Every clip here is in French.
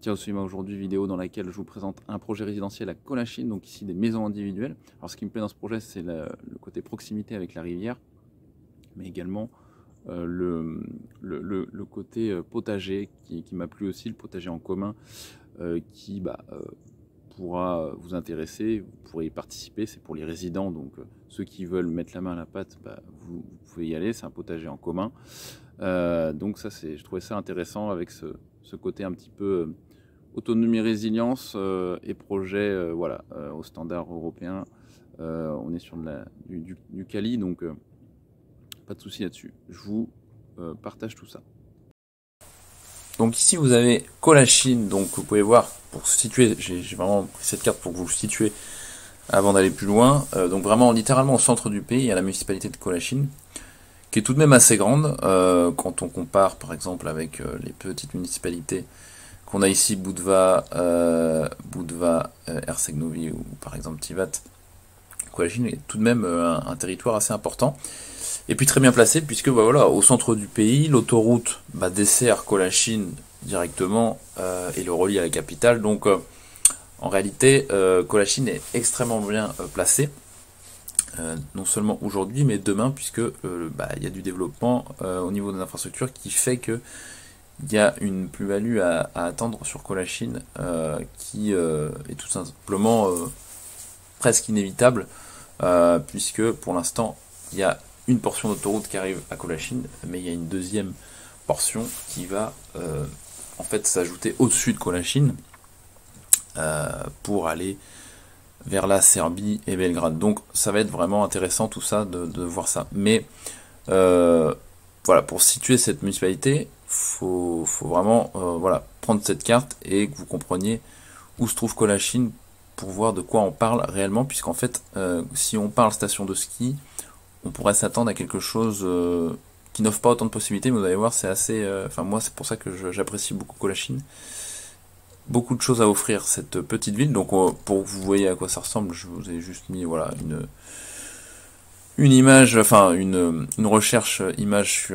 Tiens, aussi aujourd'hui vidéo dans laquelle je vous présente un projet résidentiel à Colochine, donc ici des maisons individuelles. Alors ce qui me plaît dans ce projet, c'est le côté proximité avec la rivière, mais également le côté potager qui m'a plu aussi, le potager en commun qui pourra vous intéresser, vous pourrez y participer, c'est pour les résidents, donc ceux qui veulent mettre la main à la pâte, vous pouvez y aller, c'est un potager en commun. Donc ça, je trouvais ça intéressant avec ce côté un petit peu autonomie, résilience et projet au standard européen. On est sur du quali, donc pas de souci là-dessus. Je vous partage tout ça. Donc ici vous avez Colochine, donc vous pouvez voir, pour se situer, j'ai vraiment pris cette carte pour que vous vous situez avant d'aller plus loin. Donc vraiment littéralement au centre du pays, il y a la municipalité de Colochine, qui est tout de même assez grande, quand on compare par exemple avec les petites municipalités qu'on a ici, Budva, Herceg-Novi ou par exemple Tivat. Colochine est tout de même un territoire assez important. Et puis très bien placé, puisque voilà, au centre du pays, l'autoroute dessert Colochine directement et le relie à la capitale. Donc en réalité, Colochine est extrêmement bien placé, non seulement aujourd'hui, mais demain, puisque il y a du développement au niveau des infrastructures qui fait que il y a une plus-value à attendre sur Colochine qui est tout simplement presque inévitable, puisque pour l'instant, il y a une portion d'autoroute qui arrive à Colochine, mais il y a une deuxième portion qui va en fait s'ajouter au-dessus de Colochine pour aller vers la Serbie et Belgrade. Donc ça va être vraiment intéressant tout ça de voir ça. Mais voilà, pour situer cette municipalité, faut vraiment prendre cette carte et que vous compreniez où se trouve Colochine pour voir de quoi on parle réellement, puisqu'en fait, si on parle station de ski, on pourrait s'attendre à quelque chose qui n'offre pas autant de possibilités, mais vous allez voir, c'est assez... moi, c'est pour ça que j'apprécie beaucoup Colochine. Beaucoup de choses à offrir, cette petite ville. Donc, pour que vous voyez à quoi ça ressemble, je vous ai juste mis une image, une recherche image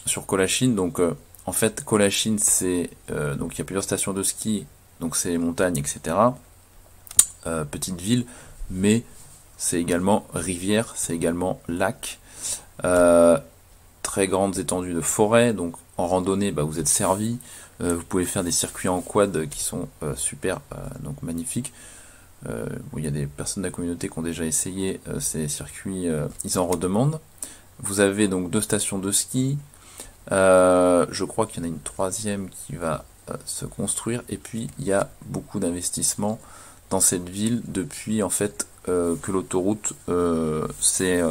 sur Colochine. Donc, en fait, Colochine, c'est... donc, il y a plusieurs stations de ski, donc c'est montagne, etc. Petite ville, mais... c'est également rivière, c'est également lac, très grandes étendues de forêt, donc en randonnée vous êtes servi, vous pouvez faire des circuits en quad qui sont super, donc magnifiques. Il y a des personnes de la communauté qui ont déjà essayé ces circuits, ils en redemandent. Vous avez donc 2 stations de ski, je crois qu'il y en a une 3e qui va se construire, et puis il y a beaucoup d'investissements dans cette ville depuis en fait que l'autoroute c'est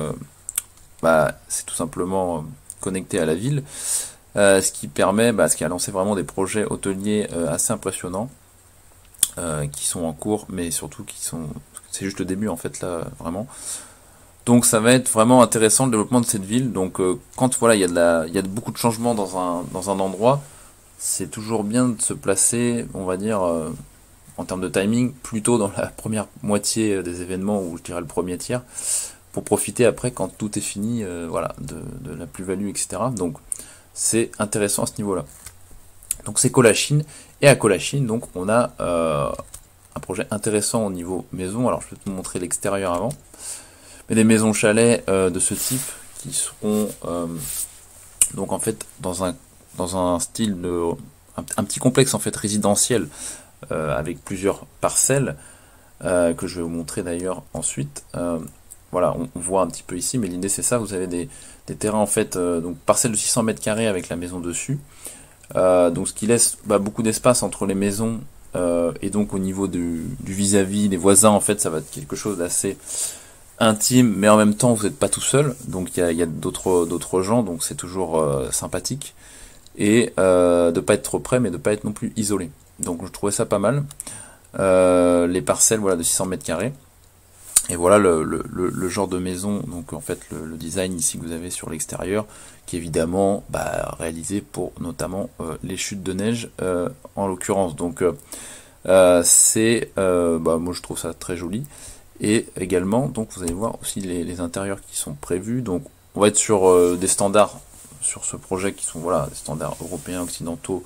tout simplement connecté à la ville, ce qui permet, ce qui a lancé vraiment des projets hôteliers assez impressionnants qui sont en cours, mais surtout c'est juste le début en fait là vraiment. Donc ça va être vraiment intéressant le développement de cette ville. Donc quand il y a beaucoup de changements dans un endroit, c'est toujours bien de se placer, on va dire en termes de timing, plutôt dans la première moitié des événements, ou je dirais le premier tiers, pour profiter après quand tout est fini, de la plus-value, etc. Donc c'est intéressant à ce niveau-là. Donc c'est Colochine, et à Colochine, donc on a un projet intéressant au niveau maison. Alors je vais te montrer l'extérieur avant, mais des maisons chalets de ce type qui seront donc en fait dans un style un petit complexe en fait résidentiel. Avec plusieurs parcelles que je vais vous montrer d'ailleurs ensuite. On voit un petit peu ici, mais l'idée c'est ça, vous avez des terrains en fait, donc parcelles de 600 mètres carrés avec la maison dessus, donc ce qui laisse beaucoup d'espace entre les maisons, et donc au niveau du vis-à-vis des voisins, en fait ça va être quelque chose d'assez intime, mais en même temps vous n'êtes pas tout seul, donc il y a d'autres gens, donc c'est toujours sympathique, et de pas être trop près, mais de pas être non plus isolé. Donc je trouvais ça pas mal. Les parcelles de 600 mètres carrés. Et voilà le genre de maison, donc en fait le design ici que vous avez sur l'extérieur, qui est évidemment réalisé pour notamment les chutes de neige en l'occurrence. Donc moi je trouve ça très joli. Et également, donc vous allez voir aussi les intérieurs qui sont prévus. Donc on va être sur des standards sur ce projet qui sont des standards européens, occidentaux,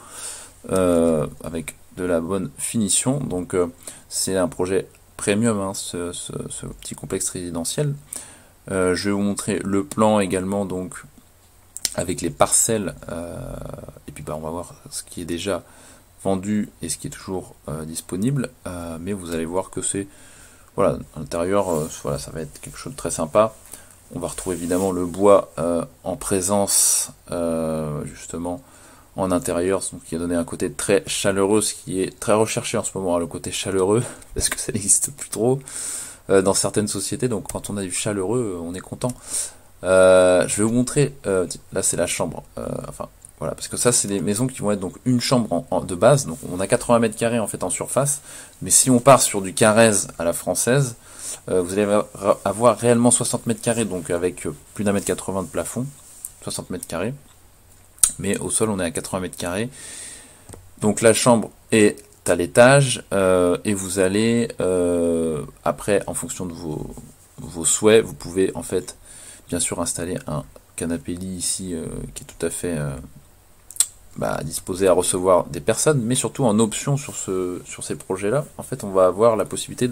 avec bonne finition. Donc c'est un projet premium, hein, ce petit complexe résidentiel. Je vais vous montrer le plan également, donc avec les parcelles, et puis on va voir ce qui est déjà vendu et ce qui est toujours disponible, mais vous allez voir que c'est, voilà, à l'intérieur, voilà, ça va être quelque chose de très sympa. On va retrouver évidemment le bois en présence, justement en intérieur, donc qui a donné un côté très chaleureux, ce qui est très recherché en ce moment, hein, le côté chaleureux, parce que ça n'existe plus trop dans certaines sociétés. Donc quand on a du chaleureux, on est content. Je vais vous montrer, là c'est la chambre, enfin voilà, parce que ça c'est des maisons qui vont être donc une chambre de base, donc on a 80 mètres carrés en fait en surface, mais si on part sur du carrez à la française, vous allez avoir réellement 60 mètres carrés, donc avec plus d'un mètre 80 de plafond, 60 mètres carrés, mais au sol on est à 80 mètres carrés, donc la chambre est à l'étage, et vous allez, après en fonction de vos souhaits, vous pouvez en fait bien sûr installer un canapé lit ici qui est tout à fait disposé à recevoir des personnes, mais surtout en option sur ces projets là, en fait on va avoir la possibilité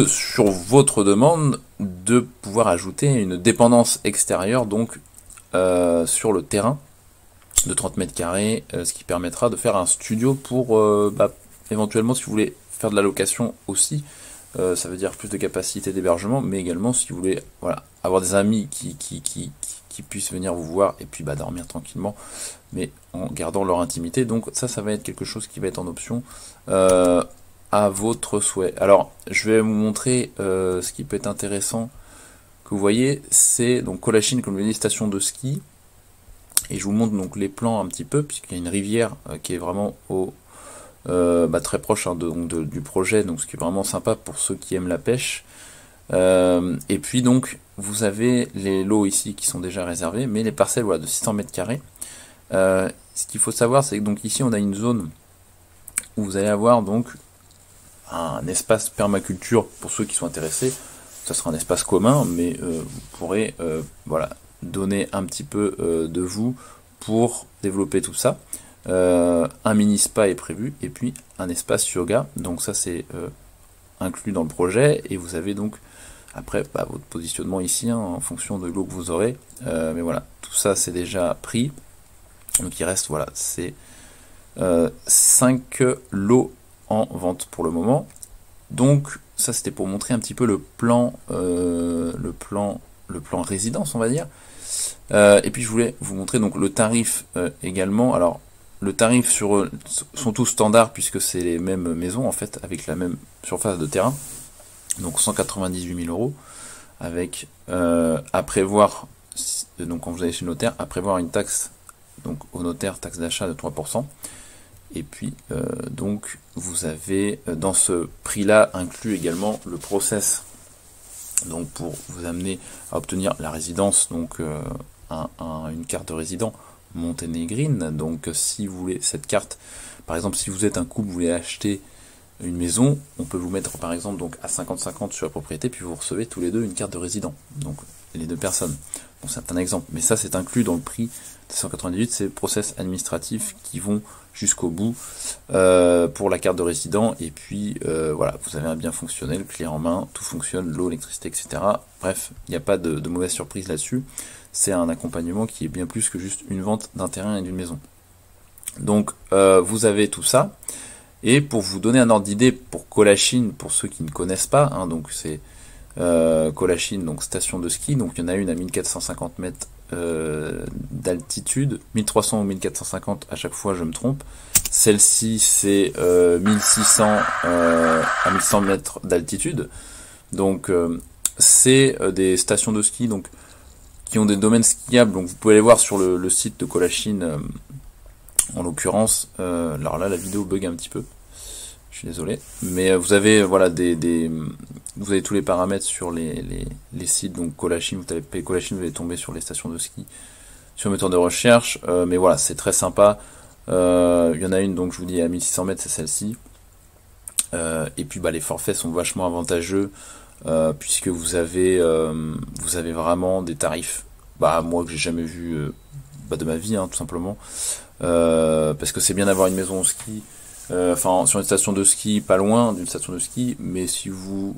sur votre demande, de pouvoir ajouter une dépendance extérieure, donc sur le terrain de 30 mètres carrés, ce qui permettra de faire un studio pour éventuellement si vous voulez faire de la location aussi. Ça veut dire plus de capacité d'hébergement, mais également si vous voulez, voilà, avoir des amis qui puissent venir vous voir et puis dormir tranquillement, mais en gardant leur intimité. Donc ça va être quelque chose qui va être en option à votre souhait. Alors je vais vous montrer ce qui peut être intéressant, que vous voyez, c'est donc Colachine, comme je l'ai dit, station de ski, et je vous montre donc les plans un petit peu, puisqu'il y a une rivière qui est vraiment très proche, hein, du projet, donc ce qui est vraiment sympa pour ceux qui aiment la pêche. Et puis donc vous avez les lots ici qui sont déjà réservés, mais les parcelles, voilà, de 600 mètres carrés. Ce qu'il faut savoir, c'est que donc ici on a une zone où vous allez avoir donc un espace permaculture pour ceux qui sont intéressés. Ça sera un espace commun, mais vous pourrez voilà, donner un petit peu de vous pour développer tout ça. Un mini spa est prévu, et puis un espace yoga, donc ça c'est inclus dans le projet, et vous avez donc après votre positionnement ici, hein, en fonction de l'eau que vous aurez, mais voilà, tout ça c'est déjà pris, donc il reste, voilà, c'est 5 lots en vente pour le moment. Donc ça c'était pour montrer un petit peu le plan résidence, on va dire. Et puis je voulais vous montrer donc le tarif également. Alors le tarif sont tous standards, puisque c'est les mêmes maisons en fait, avec la même surface de terrain, donc 198 000 euros, avec à prévoir, donc quand vous allez chez le notaire, à prévoir une taxe, donc au notaire, taxe d'achat de 3%. Et puis donc vous avez dans ce prix là inclus également le process, donc pour vous amener à obtenir la résidence, donc une carte de résident Monténégrine. Donc si vous voulez cette carte, par exemple si vous êtes un couple, vous voulez acheter une maison, on peut vous mettre par exemple donc à 50-50 sur la propriété, puis vous recevez tous les deux une carte de résident, donc les deux personnes. Bon, c'est un exemple, mais ça c'est inclus dans le prix des 198, c'est process administratifs qui vont jusqu'au bout pour la carte de résident. Et puis voilà, vous avez un bien fonctionnel, clé en main, tout fonctionne, l'eau, l'électricité, etc. Bref, il n'y a pas de mauvaise surprise là-dessus. C'est un accompagnement qui est bien plus que juste une vente d'un terrain et d'une maison. Donc vous avez tout ça. Et pour vous donner un ordre d'idée pour Colachine, pour ceux qui ne connaissent pas, hein, donc c'est Colachine, donc station de ski, donc il y en a une à 1450 mètres d'altitude, 1300 ou 1450 à chaque fois, je me trompe. Celle-ci c'est 1600 à 1100 mètres d'altitude. Donc c'est des stations de ski donc qui ont des domaines skiables. Donc vous pouvez aller voir sur le site de Colachine, en l'occurrence. Alors là la vidéo bug un petit peu, je suis désolé, mais vous avez voilà vous avez tous les paramètres sur les sites. Donc Colachine, vous tapez Colachine, vous allez tomber sur les stations de ski sur le moteur de recherche, mais voilà, c'est très sympa. Il y en a une, donc je vous dis à 1600 mètres, c'est celle-ci. Et puis les forfaits sont vachement avantageux, puisque vous avez vraiment des tarifs, moi que j'ai jamais vu de ma vie, hein, tout simplement. Parce que c'est bien d'avoir une maison au ski, Enfin, sur une station de ski, pas loin d'une station de ski, mais si vous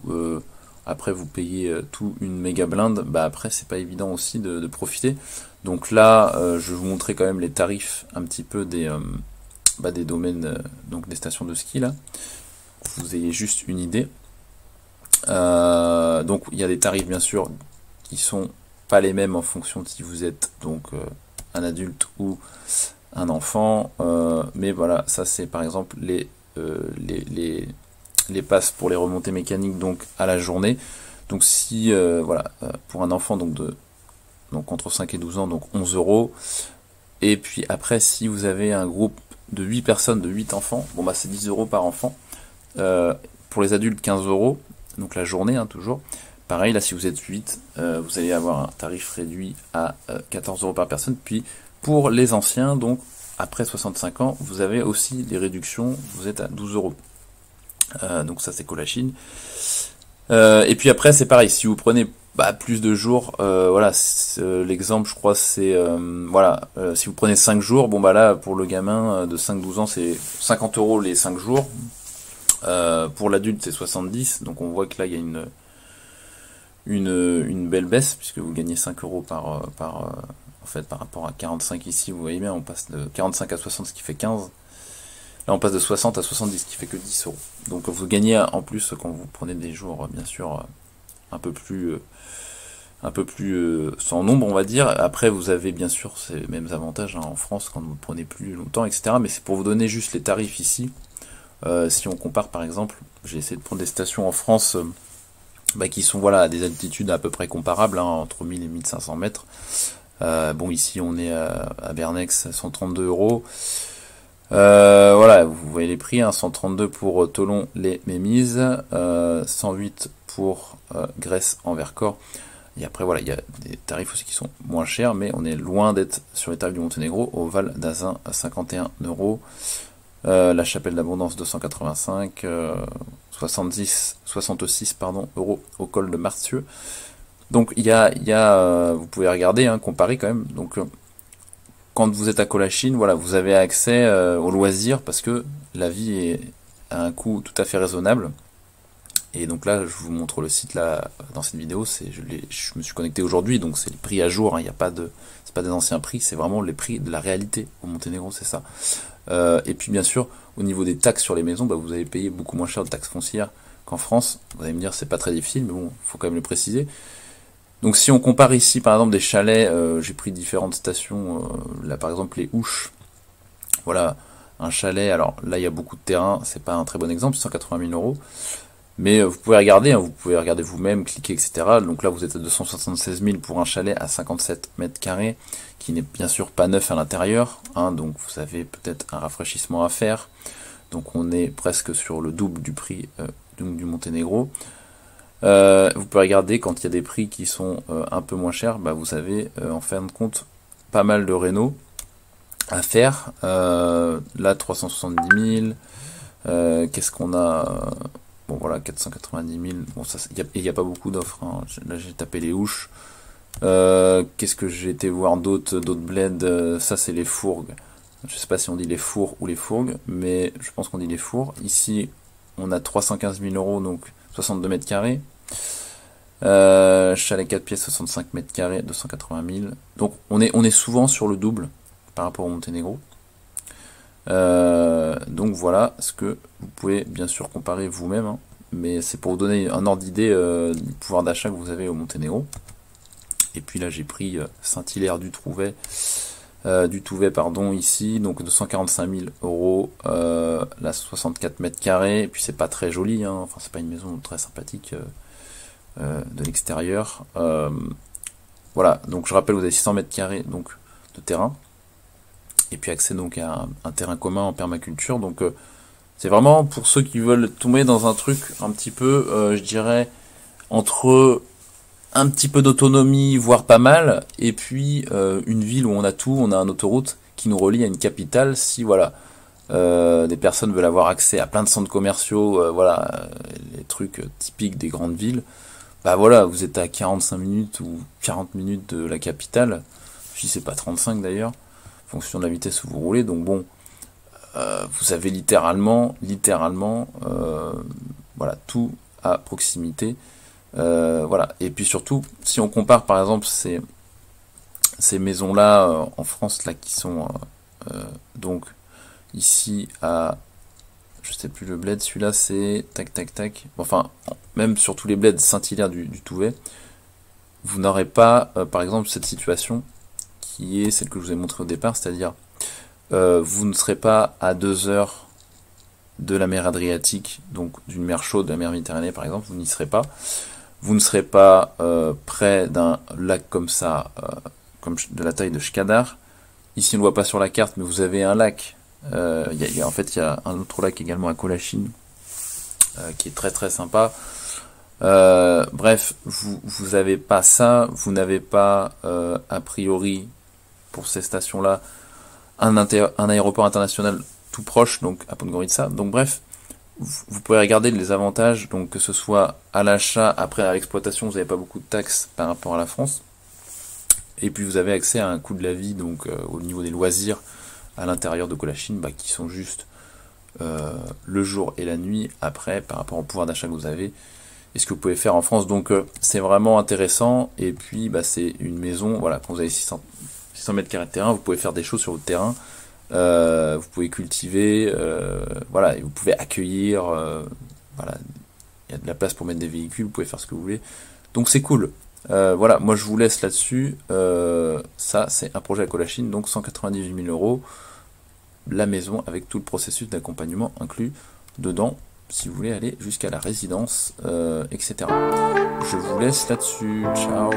après vous payez tout une méga blinde, bah après c'est pas évident aussi de profiter. Donc là, je vais vous montrer quand même les tarifs un petit peu des domaines, donc des stations de ski là, que vous ayez juste une idée. Donc il y a des tarifs bien sûr qui sont pas les mêmes en fonction de si vous êtes donc un adulte ou un enfant, mais voilà, ça c'est par exemple les passes pour les remontées mécaniques donc à la journée. Donc si voilà, pour un enfant donc entre 5 et 12 ans, donc 11 euros. Et puis après, si vous avez un groupe de 8 personnes, de 8 enfants, bon bah c'est 10 euros par enfant. Pour les adultes, 15 euros, donc la journée hein, toujours. Pareil, là si vous êtes 8, vous allez avoir un tarif réduit à 14 euros par personne. Puis pour les anciens, donc après 65 ans, vous avez aussi des réductions, vous êtes à 12 euros. Donc ça c'est Colachine. Et puis après c'est pareil, si vous prenez plus de jours, voilà, l'exemple je crois c'est voilà, si vous prenez 5 jours, bon bah là pour le gamin de 5-12 ans c'est 50 euros les 5 jours. Pour l'adulte c'est 70, donc on voit que là il y a une belle baisse puisque vous gagnez 5 euros en fait par rapport à 45 ici, vous voyez bien, on passe de 45 à 60 ce qui fait 15. Là on passe de 60 à 70 ce qui fait que 10 euros. Donc vous gagnez en plus quand vous prenez des jours bien sûr un peu plus sans nombre on va dire. Après vous avez bien sûr ces mêmes avantages hein, en France quand vous prenez plus longtemps etc. Mais c'est pour vous donner juste les tarifs ici. Si on compare par exemple, j'ai essayé de prendre des stations en France qui sont voilà à des altitudes à peu près comparables hein, entre 1000 et 1500 mètres. Bon ici on est à Bernex 132 euros. Voilà, vous voyez les prix, hein, 132 pour Tolon les Mémises, 108 pour Grèce en Vercors. Et après voilà, il y a des tarifs aussi qui sont moins chers, mais on est loin d'être sur les tarifs du Monténégro. Au Val d'Azun à 51 euros, la Chapelle d'Abondance 285, 66 pardon, euros au col de Marcieux. Donc il y a vous pouvez regarder, hein, comparer quand même. Donc quand vous êtes à Colachine, voilà, vous avez accès aux loisirs parce que la vie est à un coût tout à fait raisonnable. Et donc là, je vous montre le site là dans cette vidéo. Je me suis connecté aujourd'hui, donc c'est les prix à jour. Hein, il n'y a pas c'est pas des anciens prix, c'est vraiment les prix de la réalité au Monténégro, c'est ça. Et puis bien sûr, au niveau des taxes sur les maisons, vous allez payer beaucoup moins cher de taxes foncières qu'en France. Vous allez me dire, c'est pas très difficile, mais bon, faut quand même le préciser. Donc si on compare ici par exemple des chalets, j'ai pris différentes stations, là par exemple les Ouches, voilà, un chalet, alors là il y a beaucoup de terrain, c'est pas un très bon exemple, 180 000 euros, mais vous pouvez regarder, hein, vous pouvez regarder vous-même, cliquer, etc. Donc là vous êtes à 276 000 pour un chalet à 57 mètres carrés, qui n'est bien sûr pas neuf à l'intérieur, hein, donc vous avez peut-être un rafraîchissement à faire, donc on est presque sur le double du prix du Monténégro. Vous pouvez regarder quand il y a des prix qui sont un peu moins chers, vous avez en fin de compte pas mal de rénaux à faire. Là 370 000, qu'est-ce qu'on a bon voilà 490 000, bon ça il n'y a pas beaucoup d'offres, hein. Là j'ai tapé les Ouches. Qu'est-ce que j'ai été voir d'autres bleds, ça c'est les Fourgues. Je sais pas si on dit les fours ou les fourgues, mais je pense qu'on dit les fours. Ici on a 315 000 euros, donc 62 mètres carrés. Chalet 4 pièces, 65 mètres carrés, 280 000. Donc on est souvent sur le double par rapport au Monténégro. Donc voilà ce que vous pouvez bien sûr comparer vous-même, hein, mais c'est pour vous donner un ordre d'idée du pouvoir d'achat que vous avez au Monténégro. Et puis là j'ai pris Saint-Hilaire du Touvet, pardon, ici, donc 245 000 euros, là 64 mètres carrés, et puis c'est pas très joli, hein, enfin c'est pas une maison très sympathique de l'extérieur. Voilà, donc je rappelle, vous avez 600 mètres carrés donc, de terrain, et puis accès donc à un terrain commun en permaculture, donc c'est vraiment pour ceux qui veulent tomber dans un truc un petit peu, je dirais, entre un petit peu d'autonomie, voire pas mal, et puis une ville où on a tout, on a une autoroute qui nous relie à une capitale. Si voilà, des personnes veulent avoir accès à plein de centres commerciaux, voilà, les trucs typiques des grandes villes, voilà, vous êtes à 45 minutes ou 40 minutes de la capitale, si c'est pas 35 d'ailleurs, en fonction de la vitesse où vous roulez, donc bon, vous avez littéralement, voilà, tout à proximité. Voilà. Et puis surtout, si on compare par exemple ces maisons-là en France là qui sont donc ici à, je sais plus le bled, celui-là c'est tac tac tac. Enfin, même sur tous les bleds Saint-Hilaire du Touvet, vous n'aurez pas par exemple cette situation qui est celle que je vous ai montrée au départ, c'est-à-dire vous ne serez pas à 2 heures de la mer Adriatique, donc d'une mer chaude, de la mer Méditerranée par exemple, vous n'y serez pas. Vous ne serez pas près d'un lac comme ça, comme de la taille de Shkadar. Ici on ne le voit pas sur la carte, mais vous avez un lac. En fait, il y a un autre lac également à Colachine, qui est très très sympa. Bref, vous n'avez pas ça, vous n'avez pas a priori pour ces stations-là un aéroport international tout proche, donc à Podgorica. Donc bref, vous pouvez regarder les avantages, donc que ce soit à l'achat, après à l'exploitation, vous n'avez pas beaucoup de taxes par rapport à la France. Et puis vous avez accès à un coût de la vie, donc au niveau des loisirs à l'intérieur de Colachine, qui sont juste le jour et la nuit après par rapport au pouvoir d'achat que vous avez et ce que vous pouvez faire en France. Donc c'est vraiment intéressant. Et puis c'est une maison, voilà, quand vous avez 600 mètres carrés de terrain, vous pouvez faire des choses sur votre terrain. Vous pouvez cultiver, voilà, et vous pouvez accueillir, voilà, il y a de la place pour mettre des véhicules, vous pouvez faire ce que vous voulez. Donc c'est cool. Voilà, moi je vous laisse là-dessus. Ça, c'est un projet à Colachine, donc 198 000 euros. La maison avec tout le processus d'accompagnement inclus dedans, si vous voulez aller jusqu'à la résidence, etc. Je vous laisse là-dessus. Ciao.